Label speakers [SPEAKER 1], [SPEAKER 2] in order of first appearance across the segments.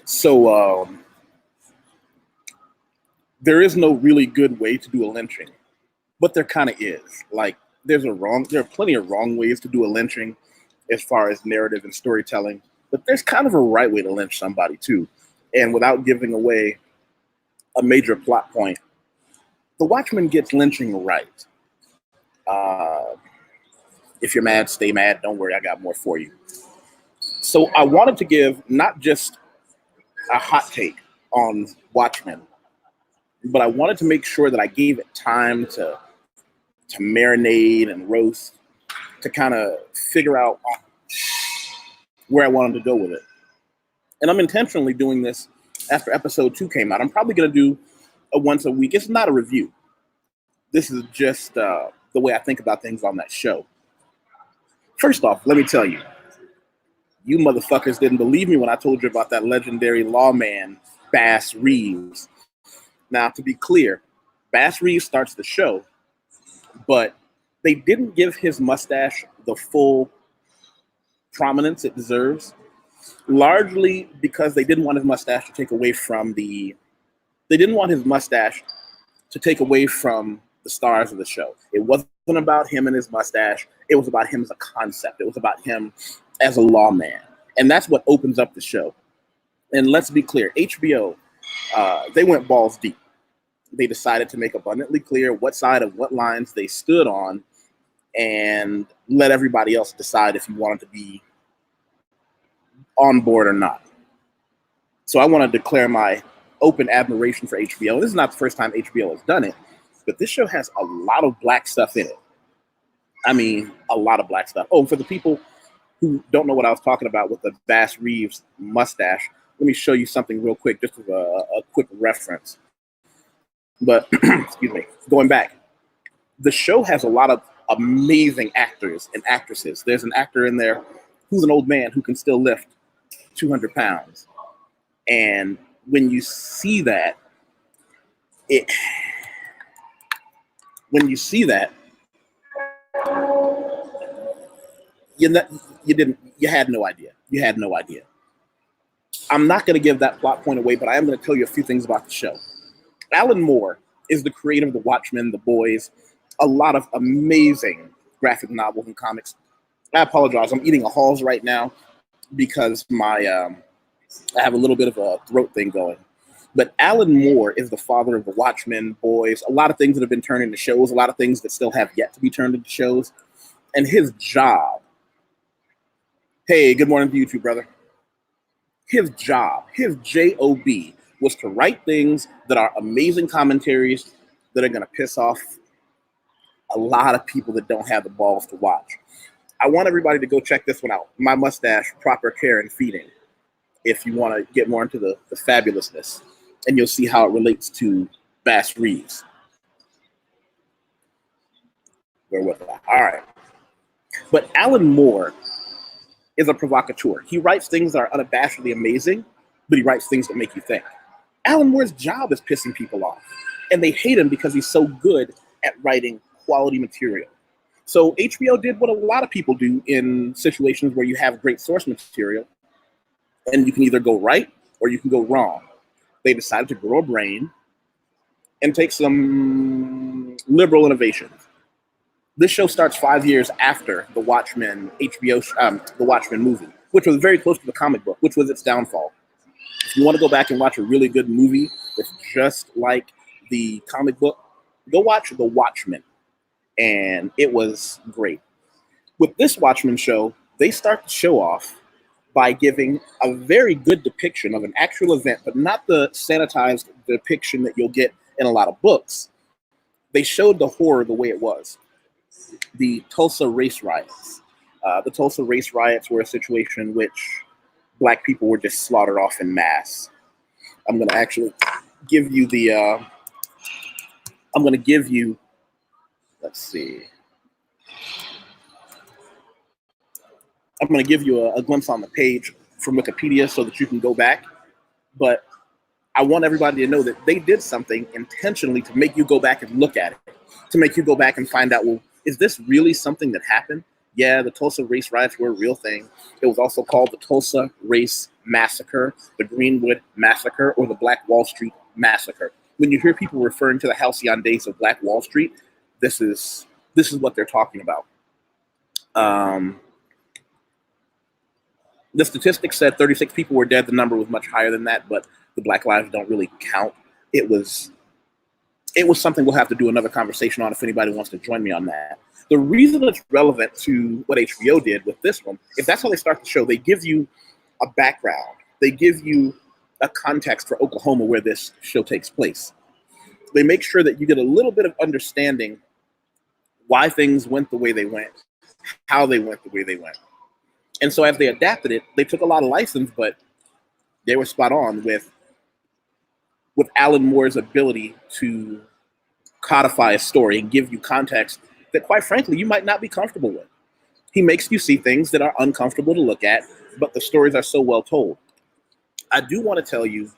[SPEAKER 1] So there is no really good way to do a lynching, but there kind of is. Like there are plenty of wrong ways to do a lynching as far as narrative and storytelling, but there's kind of a right way to lynch somebody too. And without giving away a major plot point, the Watchmen gets lynching right. If you're mad, stay mad. Don't worry, I got more for you. So I wanted to give not just a hot take on Watchmen, but I wanted to make sure that I gave it time to marinate and roast, to kind of figure out where I wanted to go with it. And I'm intentionally doing this after episode 2 came out. I'm probably going to do a once a week. It's not a review. This is just the way I think about things on that show. First off, let me tell you, you motherfuckers didn't believe me when I told you about that legendary lawman, Bass Reeves. Now, to be clear, Bass Reeves starts the show, but they didn't give his mustache the full prominence it deserves, largely because they didn't want his mustache to take away from the stars of the show. It wasn't about him and his mustache. It was about him as a concept. It was about him as a lawman. And that's what opens up the show. And let's be clear, HBO, they went balls deep. They decided to make abundantly clear what side of what lines they stood on and let everybody else decide if you wanted to be on board or not. So I want to declare my open admiration for HBO. This is not the first time HBO has done it, but this show has a lot of black stuff in it. I mean, a lot of black stuff. Oh, for the people who don't know what I was talking about with the Bass Reeves mustache, let me show you something real quick, just as a quick reference. But, excuse me, going back, the show has a lot of amazing actors and actresses. There's an actor in there who's an old man who can still lift 200 pounds. And when you see that, you had no idea. You had no idea. I'm not going to give that plot point away, but I am going to tell you a few things about the show. Alan Moore is the creator of The Watchmen, The Boys, a lot of amazing graphic novels and comics. I apologize. I'm eating a Halls right now because I have a little bit of a throat thing going. But Alan Moore is the father of The Watchmen, Boys, a lot of things that have been turned into shows, a lot of things that still have yet to be turned into shows. And his job, hey, good morning to you too, brother. His job, his J-O-B, was to write things that are amazing commentaries that are going to piss off a lot of people that don't have the balls to watch. I want everybody to go check this one out. My Mustache, Proper Care and Feeding, if you want to get more into the fabulousness. And you'll see how it relates to Bass Reeves. Where was I? All right. But Alan Moore is a provocateur. He writes things that are unabashedly amazing, but he writes things that make you think. Alan Moore's job is pissing people off, and they hate him because he's so good at writing quality material. So HBO did what a lot of people do in situations where you have great source material, and you can either go right or you can go wrong. They decided to grow a brain and take some liberal innovations. This show starts 5 years after the Watchmen the Watchmen movie, which was very close to the comic book, which was its downfall. If you want to go back and watch a really good movie that's just like the comic book, go watch The Watchmen, and it was great. With this Watchmen show, they start the show off by giving a very good depiction of an actual event, but not the sanitized depiction that you'll get in a lot of books. They showed the horror the way it was. The Tulsa race riots. The Tulsa race riots were a situation in which Black people were just slaughtered off in mass. I'm going to actually give you let's see. I'm going to give you a glimpse on the page from Wikipedia so that you can go back. But I want everybody to know that they did something intentionally to make you go back and look at it, to make you go back and find out, well, is this really something that happened? Yeah, the Tulsa race riots were a real thing. It was also called the Tulsa Race Massacre, the Greenwood Massacre, or the Black Wall Street Massacre. When you hear people referring to the halcyon days of Black Wall Street, this is what they're talking about. The statistics said 36 people were dead. The number was much higher than that, but the Black lives don't really count. It was something we'll have to do another conversation on if anybody wants to join me on that. The reason it's relevant to what HBO did with this one, if that's how they start the show, they give you a background. They give you a context for Oklahoma where this show takes place. They make sure that you get a little bit of understanding why things went the way they went, how they went the way they went. And so as they adapted it, they took a lot of license, but they were spot on with Alan Moore's ability to codify a story and give you context that, quite frankly, you might not be comfortable with. He makes you see things that are uncomfortable to look at, but the stories are so well told. I do want to tell you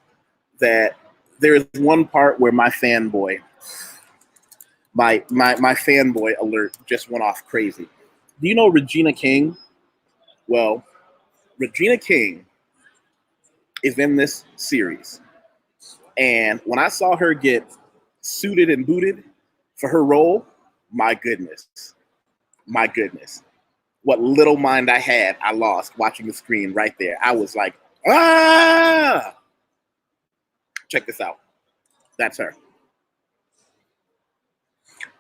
[SPEAKER 1] that there is one part where my fanboy alert just went off crazy. Do you know Regina King? Well, Regina King is in this series. And when I saw her get suited and booted for her role, my goodness. What little mind I had, I lost watching the screen right there. I was like, ah! Check this out. That's her.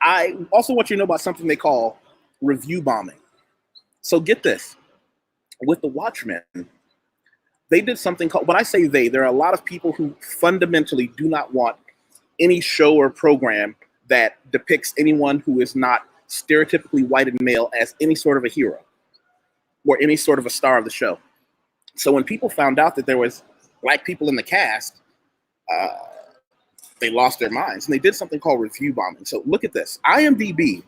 [SPEAKER 1] I also want you to know about something they call review bombing. So get this. With the Watchmen, they did something called, when I say they, there are a lot of people who fundamentally do not want any show or program that depicts anyone who is not stereotypically white and male as any sort of a hero or any sort of a star of the show. So when people found out that there was Black people in the cast, they lost their minds, and they did something called review bombing. So look at this. IMDb,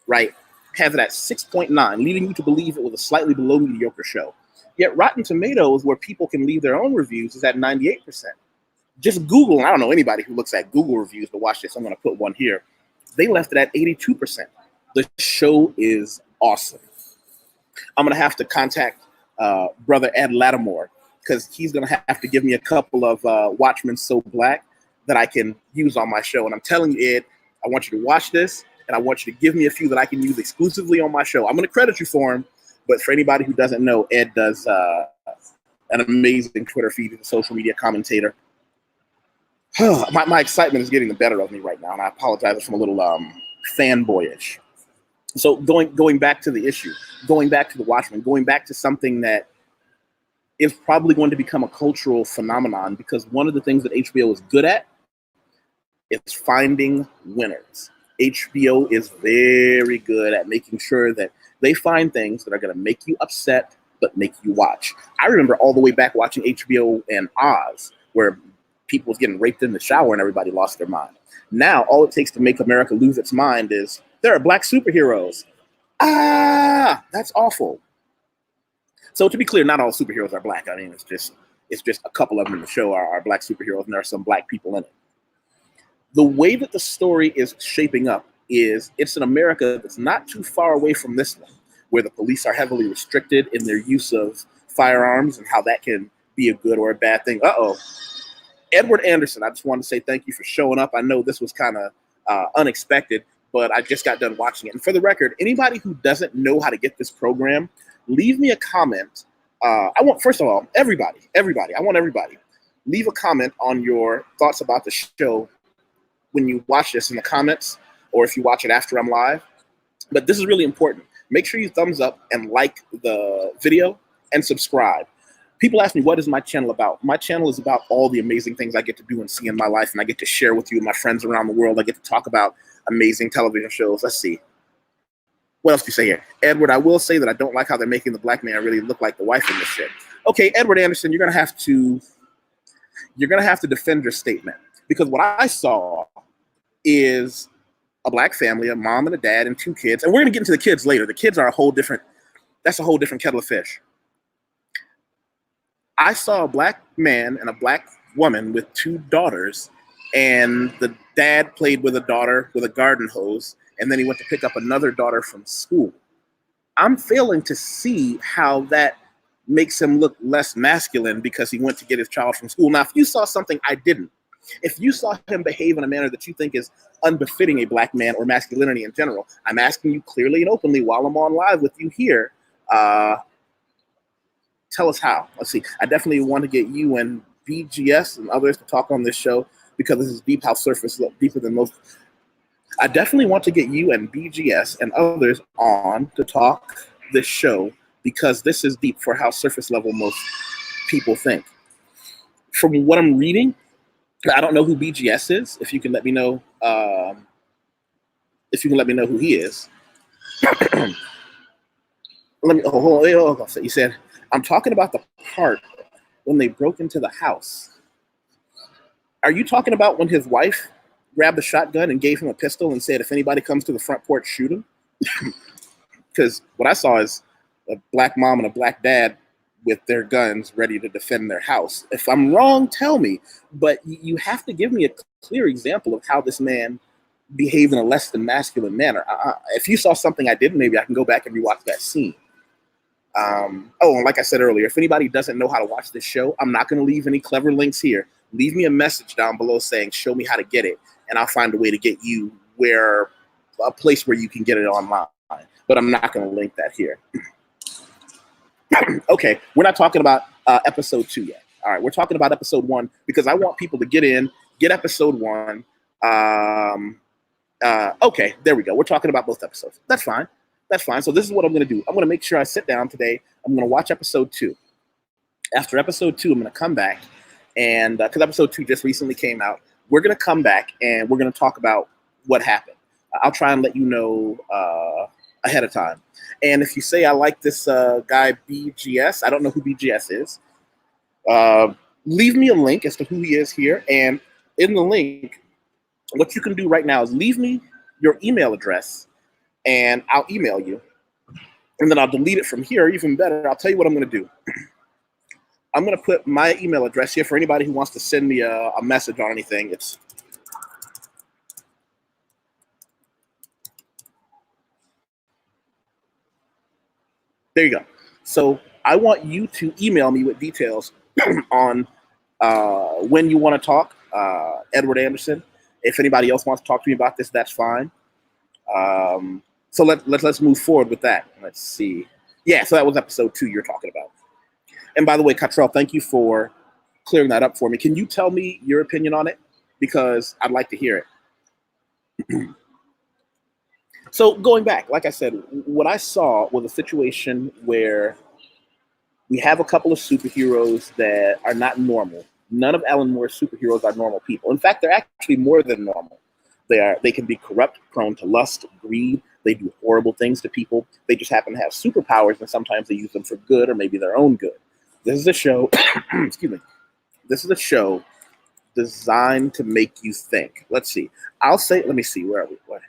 [SPEAKER 1] right, has it at 6.9, leading you to believe it was a slightly below mediocre show. Yet Rotten Tomatoes, where people can leave their own reviews, is at 98%. Just Google, and I don't know anybody who looks at Google reviews to watch this. I'm going to put one here. They left it at 82%. The show is awesome. I'm going to have to contact brother Ed Lattimore, because he's going to have to give me a couple of Watchmen So Black that I can use on my show. And I'm telling you, Ed, I want you to watch this, and I want you to give me a few that I can use exclusively on my show. I'm going to credit you for them, but for anybody who doesn't know, Ed does an amazing Twitter feed. He's a social media commentator. My excitement is getting the better of me right now, and I apologize if I'm a little fanboyish. So going back to the issue, going back to the Watchmen, going back to something that is probably going to become a cultural phenomenon, because one of the things that HBO is good at is finding winners. HBO is very good at making sure that they find things that are going to make you upset but make you watch. I remember all the way back watching HBO and Oz, where people was getting raped in the shower and everybody lost their mind. Now, all it takes to make America lose its mind is there are Black superheroes. Ah, that's awful. So to be clear, not all superheroes are Black. I mean, it's just a couple of them in the show are Black superheroes, and there are some Black people in it. The way that the story is shaping up is it's an America that's not too far away from this one, where the police are heavily restricted in their use of firearms and how that can be a good or a bad thing. Uh-oh. Edward Anderson, I just want to say thank you for showing up. I know this was kind of unexpected, but I just got done watching it. And for the record, anybody who doesn't know how to get this program, leave me a comment. First of all, everybody, I want everybody, leave a comment on your thoughts about the show when you watch this in the comments, or if you watch it after I'm live. But this is really important. Make sure you thumbs up and like the video and subscribe. People ask me, what is my channel about? My channel is about all the amazing things I get to do and see in my life, and I get to share with you and my friends around the world. I get to talk about amazing television shows. Let's see. What else do you say here? Edward, I will say that I don't like how they're making the Black man really look like the wife in this shit. Okay, Edward Anderson, you're gonna have to defend your statement, because what I saw is a Black family, a mom and a dad and 2 kids, and we're gonna get into the kids later. The kids are a whole different kettle of fish. I saw a Black man and a Black woman with 2 daughters, and the dad played with a daughter with a garden hose, and then he went to pick up another daughter from school. I'm failing to see how that makes him look less masculine because he went to get his child from school. Now, if you saw something I didn't, if you saw him behave in a manner that you think is unbefitting a black man or masculinity in general, I'm asking you clearly and openly while I'm on live with you here, tell us how. Let's see. I definitely want to get you and BGS and others to talk on this show because this is deep, how surface look deeper than most. I definitely want to get you and BGS and others on to talk this show because this is deep for how surface level most people think. From what I'm reading, I don't know who BGS is. If you can let me know, who he is. You said, I'm talking about the part when they broke into the house. Are you talking about when his wife grabbed a shotgun and gave him a pistol and said, if anybody comes to the front porch, shoot him? Because what I saw is a black mom and a black dad with their guns ready to defend their house. If I'm wrong, tell me. But you have to give me a clear example of how this man behaved in a less than masculine manner. If you saw something I didn't, maybe I can go back and rewatch that scene. And like I said earlier, if anybody doesn't know how to watch this show, I'm not going to leave any clever links here. Leave me a message down below saying, show me how to get it. And I'll find a way to get you a place where you can get it online. But I'm not going to link that here. Okay, we're not talking about episode 2 yet. All right, we're talking about episode 1 because I want people to get episode 1. Okay, there we go. We're talking about both episodes. That's fine. So this is what I'm going to do. I'm going to make sure I sit down today. I'm going to watch episode 2. After episode 2, I'm going to come back and because episode 2 just recently came out, we're going to come back and we're going to talk about what happened. I'll try and let you know ahead of time. And if you say I like this guy BGS, I don't know who BGS is, leave me a link as to who he is here. And in the link, what you can do right now is leave me your email address and I'll email you. And then I'll delete it from here. Even better, I'll tell you what I'm going to do. I'm going to put my email address here for anybody who wants to send me a message on anything. There you go. So I want you to email me with details on when you want to talk, Edward Anderson. If anybody else wants to talk to me about this, that's fine. So let's move forward with that. Let's see. Yeah, so that was episode 2 you're talking about. And by the way, Cottrell, thank you for clearing that up for me. Can you tell me your opinion on it? Because I'd like to hear it. So going back, like I said, what I saw was a situation where we have a couple of superheroes that are not normal. None of Alan Moore's superheroes are normal people. In fact, they're actually more than normal. They can be corrupt, prone to lust, greed. They do horrible things to people. They just happen to have superpowers, and sometimes they use them for good or maybe their own good. This is a show, excuse me. This is a show designed to make you think. Let's see. Let me see, where are we? What?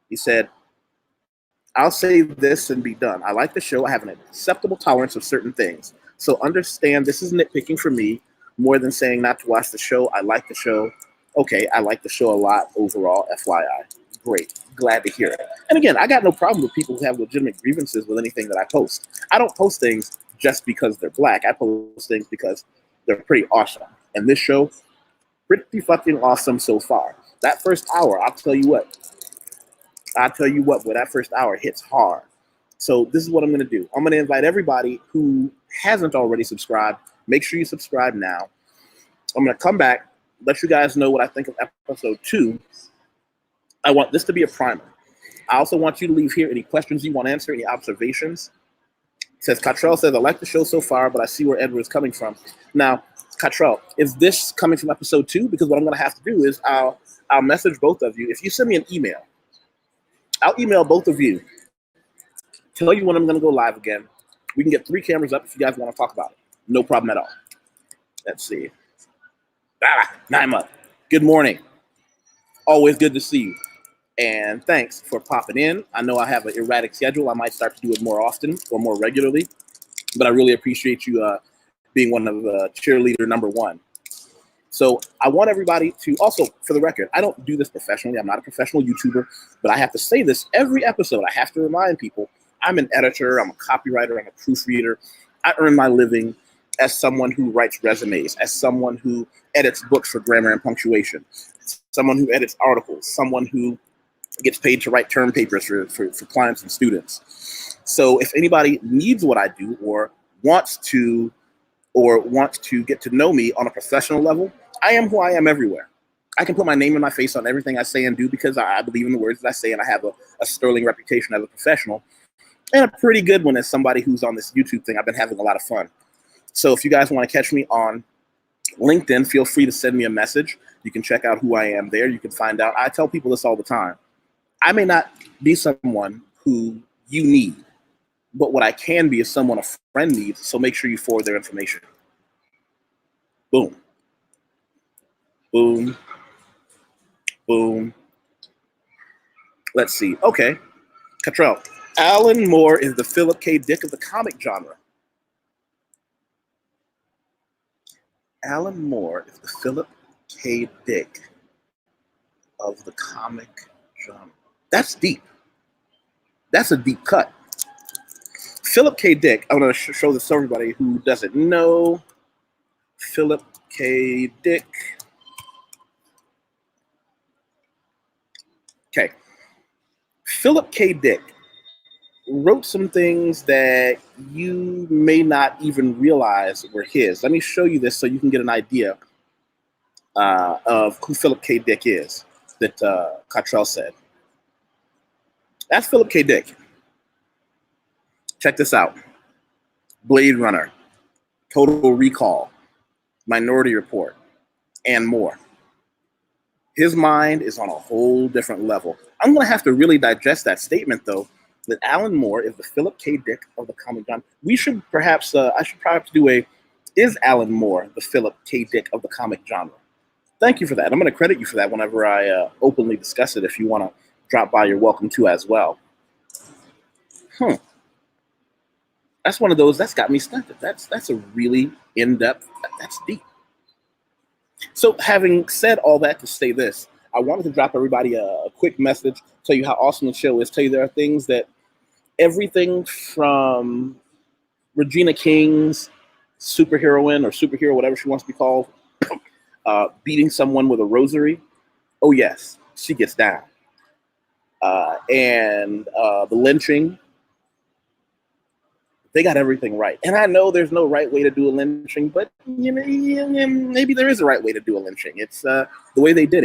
[SPEAKER 1] He said, I'll say this and be done. I like the show. I have an acceptable tolerance of certain things. So understand this is nitpicking for me more than saying not to watch the show. I like the show. Okay, I like the show a lot overall, FYI. Great. Glad to hear it. And again, I got no problem with people who have legitimate grievances with anything that I post. I don't post things just because they're black. I post things because they're pretty awesome. And this show, pretty fucking awesome so far. That first hour, I'll tell you what, boy, that first hour hits hard. So this is what I'm going to do. I'm going to invite everybody who hasn't already subscribed. Make sure you subscribe now. I'm going to come back, let you guys know what I think of episode 2. I want this to be a primer. I also want you to leave here any questions you want to answer, any observations. Says Cottrell says, I like the show so far, but I see where Edward is coming from. Now, Cottrell, is this coming from episode 2? Because what I'm going to have to do is I'll message both of you. If you send me an email, I'll email both of you, tell you when I'm going to go live again. We can get 3 cameras up if you guys want to talk about it. No problem at all. Let's see. Naima, good morning. Always good to see you. And thanks for popping in. I know I have an erratic schedule. I might start to do it more often or more regularly, but I really appreciate you being one of cheerleader number 1. So I want everybody to also, for the record, I don't do this professionally. I'm not a professional YouTuber, but I have to say this every episode. I have to remind people, I'm an editor, I'm a copywriter, I'm a proofreader. I earn my living as someone who writes resumes, as someone who edits books for grammar and punctuation, someone who edits articles, someone who gets paid to write term papers for clients and students. So if anybody needs what I do or wants to get to know me on a professional level, I am who I am everywhere. I can put my name and my face on everything I say and do because I believe in the words that I say, and I have a sterling reputation as a professional, and a pretty good one as somebody who's on this YouTube thing. I've been having a lot of fun. So if you guys want to catch me on LinkedIn, feel free to send me a message. You can check out who I am there. You can find out. I tell people this all the time. I may not be someone who you need, but what I can be is someone a friend needs, so make sure you forward their information. Boom. Boom. Boom. Let's see. Okay. Cottrell. Alan Moore is the Philip K. Dick of the comic genre. Alan Moore is the Philip K. Dick of the comic genre. That's deep. That's a deep cut. Philip K. Dick, I'm going to show this to everybody who doesn't know. Philip K. Dick. Okay. Philip K. Dick wrote some things that you may not even realize were his. Let me show you this so you can get an idea of who Philip K. Dick is that Cottrell said. That's Philip K. Dick. Check this out. Blade Runner, Total Recall, Minority Report, and more. His mind is on a whole different level. I'm going to have to really digest that statement, though, that Alan Moore is the Philip K. Dick of the comic genre. We should perhaps, I should perhaps do is Alan Moore the Philip K. Dick of the comic genre? Thank you for that. I'm going to credit you for that whenever I openly discuss it. If you want to drop by, you're welcome to as well. That's one of those, that's got me stunted. That's a really in-depth, that's deep. So having said all that to say this, I wanted to drop everybody a quick message, tell you how awesome the show is, tell you there are things that everything from Regina King's superheroine or superhero, whatever she wants to be called, beating someone with a rosary. Oh yes, she gets down. And the lynching, they got everything right. And I know there's no right way to do a lynching, but maybe there is a right way to do a lynching. It's the way they did it.